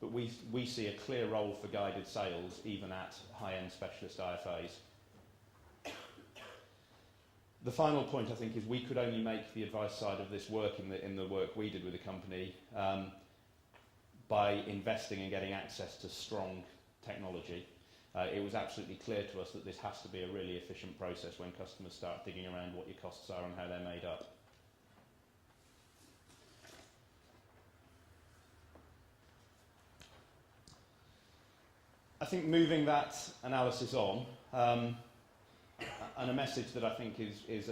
but we see a clear role for guided sales even at high-end specialist IFAs. The final point, I think, is we could only make the advice side of this work in the work we did with the company by investing and getting access to strong technology. It was absolutely clear to us that this has to be a really efficient process when customers start digging around what your costs are and how they're made up. I think moving that analysis on, and a message that I think is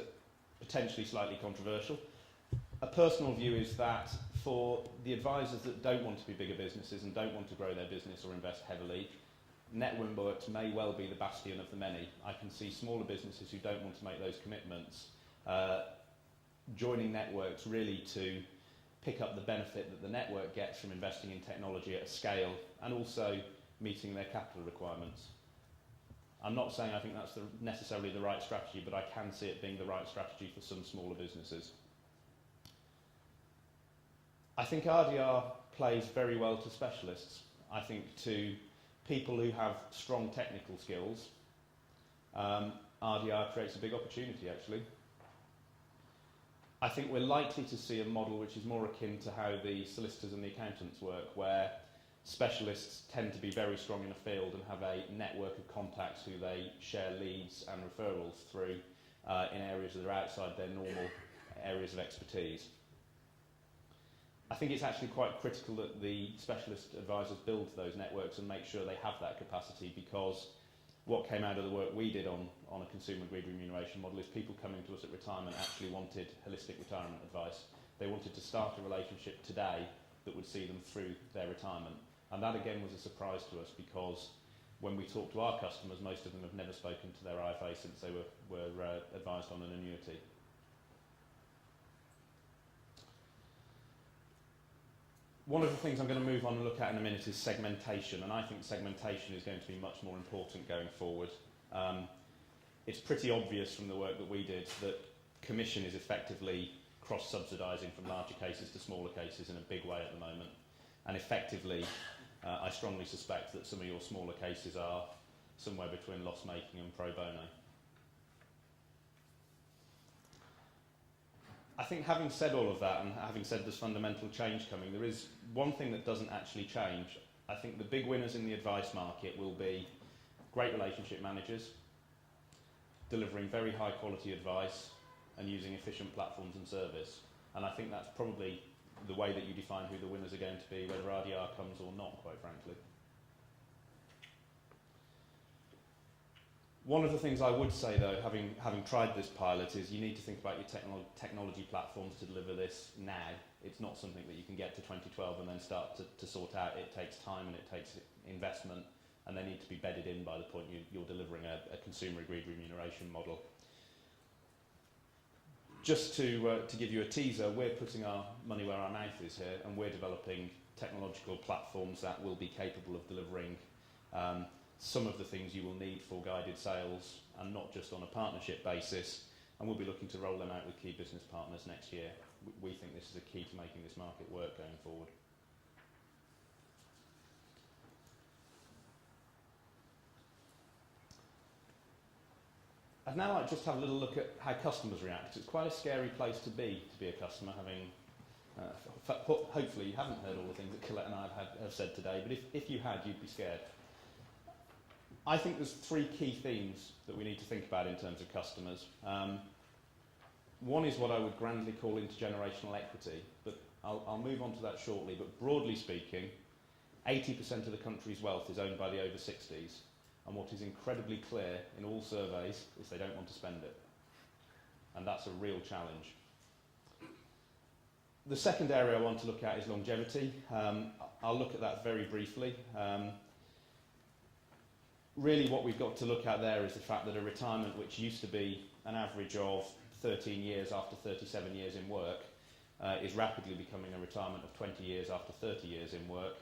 potentially slightly controversial. A personal view is that for the advisors that don't want to be bigger businesses and don't want to grow their business or invest heavily, networks may well be the bastion of the many. I can see smaller businesses who don't want to make those commitments joining networks really to pick up the benefit that the network gets from investing in technology at a scale and also meeting their capital requirements. I'm not saying I think that's necessarily the right strategy, but I can see it being the right strategy for some smaller businesses. I think RDR plays very well to specialists. I think to people who have strong technical skills, RDR creates a big opportunity actually. I think we're likely to see a model which is more akin to how the solicitors and the accountants work, where specialists tend to be very strong in a field and have a network of contacts who they share leads and referrals through in areas that are outside their normal areas of expertise. I think it's actually quite critical that the specialist advisors build those networks and make sure they have that capacity, because what came out of the work we did on a consumer agreed remuneration model is people coming to us at retirement actually wanted holistic retirement advice. They wanted to start a relationship today that would see them through their retirement. And that again was a surprise to us, because when we talk to our customers, most of them have never spoken to their IFA since they were advised on an annuity. One of the things I'm going to move on and look at in a minute is segmentation, and I think segmentation is going to be much more important going forward. It's pretty obvious from the work that we did that commission is effectively cross-subsidising from larger cases to smaller cases in a big way at the moment. And effectively, I strongly suspect that some of your smaller cases are somewhere between loss-making and pro bono. I think having said all of that and having said there's fundamental change coming, there is one thing that doesn't actually change. I think the big winners in the advice market will be great relationship managers, delivering very high quality advice and using efficient platforms and service. And I think that's probably the way that you define who the winners are going to be, whether RDR comes or not, quite frankly. One of the things I would say, though, having tried this pilot, is you need to think about your technology platforms to deliver this now. It's not something that you can get to 2012 and then start to sort out. It takes time and it takes investment, and they need to be bedded in by the point you're delivering a consumer agreed remuneration model. Just to give you a teaser, we're putting our money where our mouth is here, and we're developing technological platforms that will be capable of delivering some of the things you will need for guided sales, and not just on a partnership basis, and we'll be looking to roll them out with key business partners next year. We think this is a key to making this market work going forward. I'd now like to just have a little look at how customers react. It's quite a scary place to be a customer, having hopefully you haven't heard all the things that Colette and I have said today, but if you had, you'd be scared. I think there's three key themes that we need to think about in terms of customers. One is what I would grandly call intergenerational equity, but I'll move on to that shortly. But broadly speaking, 80% of the country's wealth is owned by the over 60s, and what is incredibly clear in all surveys is they don't want to spend it. And that's a real challenge. The second area I want to look at is longevity. I'll look at that very briefly. Really what we've got to look at there is the fact that a retirement which used to be an average of 13 years after 37 years in work is rapidly becoming a retirement of 20 years after 30 years in work.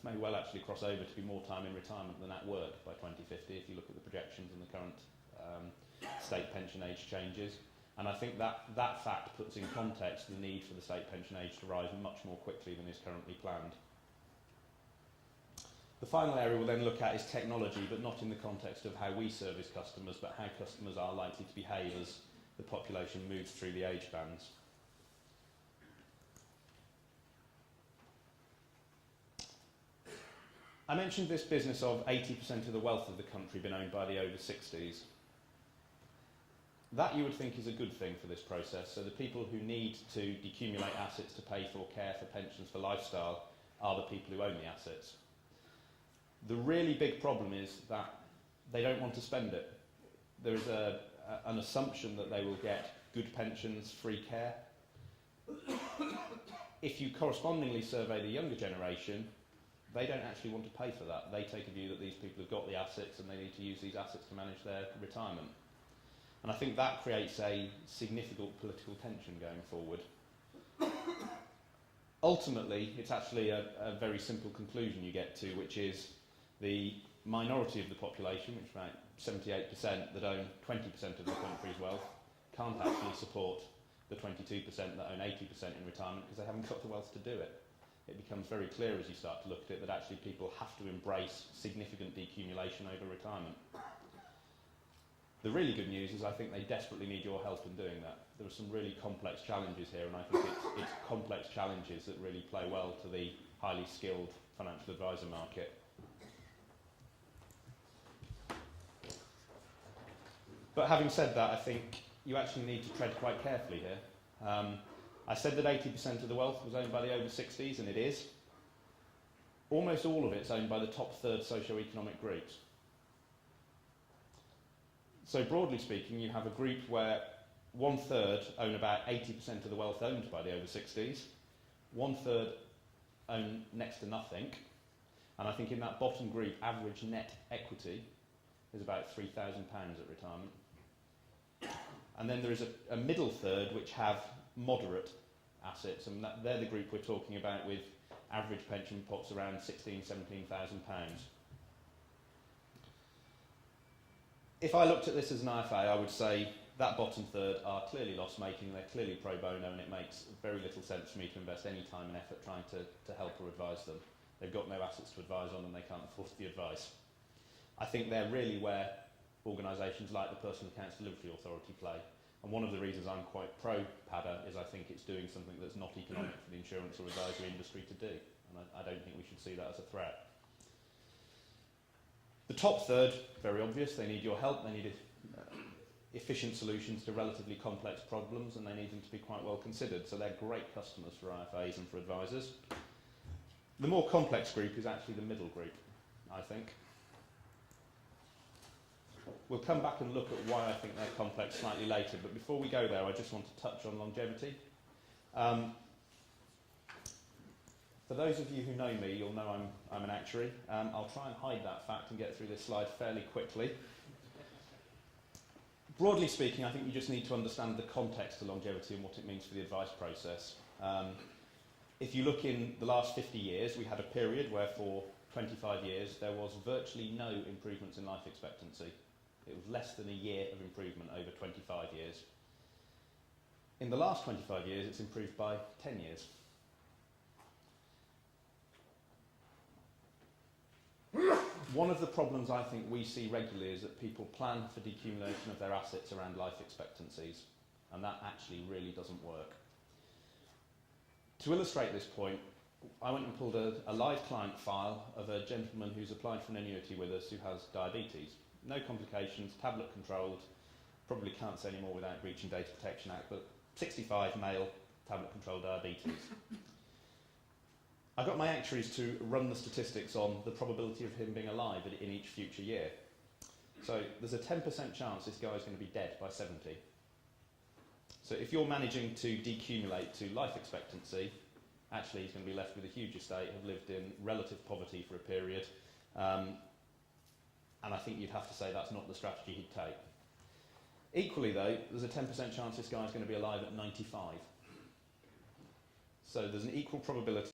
May well actually cross over to be more time in retirement than at work by 2050 if you look at the projections and the current state pension age changes. And I think that fact puts in context the need for the state pension age to rise much more quickly than is currently planned. The final area we'll then look at is technology, but not in the context of how we service customers, but how customers are likely to behave as the population moves through the age bands. I mentioned this business of 80% of the wealth of the country being owned by the over 60s. That you would think is a good thing for this process. So the people who need to decumulate assets to pay for care, for pensions, for lifestyle, are the people who own the assets. The really big problem is that they don't want to spend it. There is an assumption that they will get good pensions, free care. If you correspondingly survey the younger generation, they don't actually want to pay for that. They take a view that these people have got the assets and they need to use these assets to manage their retirement. And I think that creates a significant political tension going forward. Ultimately, it's actually a very simple conclusion you get to, which is the minority of the population, which is about 78%, that own 20% of the country's wealth, can't actually support the 22% that own 80% in retirement because they haven't got the wealth to do it. It becomes very clear as you start to look at it that actually people have to embrace significant decumulation over retirement. The really good news is I think they desperately need your help in doing that. There are some really complex challenges here, and I think it's complex challenges that really play well to the highly skilled financial advisor market. But having said that, I think you actually need to tread quite carefully here. I said that 80% of the wealth was owned by the over 60s, and it is. Almost all of it is owned by the top third socio-economic groups. So broadly speaking, you have a group where 1/3 own about 80% of the wealth owned by the over 60s, 1/3 own next to nothing, and I think in that bottom group, average net equity is about £3,000 at retirement. And then there is a middle third which have moderate assets, and they're the group we're talking about with average pension pots around £16,000, £17,000. If I looked at this as an IFA, I would say that bottom third are clearly loss-making, they're clearly pro bono, and it makes very little sense for me to invest any time and effort trying to help or advise them. They've got no assets to advise on and they can't afford the advice. I think they're really where organisations like the Personal Accounts Delivery Authority play. And one of the reasons I'm quite pro-PADA is I think it's doing something that's not economic for the insurance or advisory industry to do. And I don't think we should see that as a threat. The top third, very obvious, they need your help, they need efficient solutions to relatively complex problems, and they need them to be quite well considered. So they're great customers for IFAs and for advisors. The more complex group is actually the middle group, I think. We'll come back and look at why I think they're complex slightly later, but before we go there, I just want to touch on longevity. For those of you who know me, you'll know I'm an actuary. I'll try and hide that fact and get through this slide fairly quickly. Broadly speaking, I think you just need to understand the context of longevity and what it means for the advice process. If you look in the last 50 years, we had a period where for 25 years there was virtually no improvements in life expectancy. It was less than a year of improvement over 25 years. In the last 25 years, it's improved by 10 years. One of the problems I think we see regularly is that people plan for decumulation of their assets around life expectancies, and that actually really doesn't work. To illustrate this point, I went and pulled a live client file of a gentleman who's applied for an annuity with us who has diabetes. No complications, tablet controlled, probably can't say any more without breaching Data Protection Act, but 65 male, tablet controlled diabetes. I got my actuaries to run the statistics on the probability of him being alive in each future year. So there's a 10% chance this guy's going to be dead by 70. So if you're managing to decumulate to life expectancy, actually he's going to be left with a huge estate, have lived in relative poverty for a period, and I think you'd have to say that's not the strategy he'd take. Equally though, there's a 10% chance this guy's going to be alive at 95. So there's an equal probability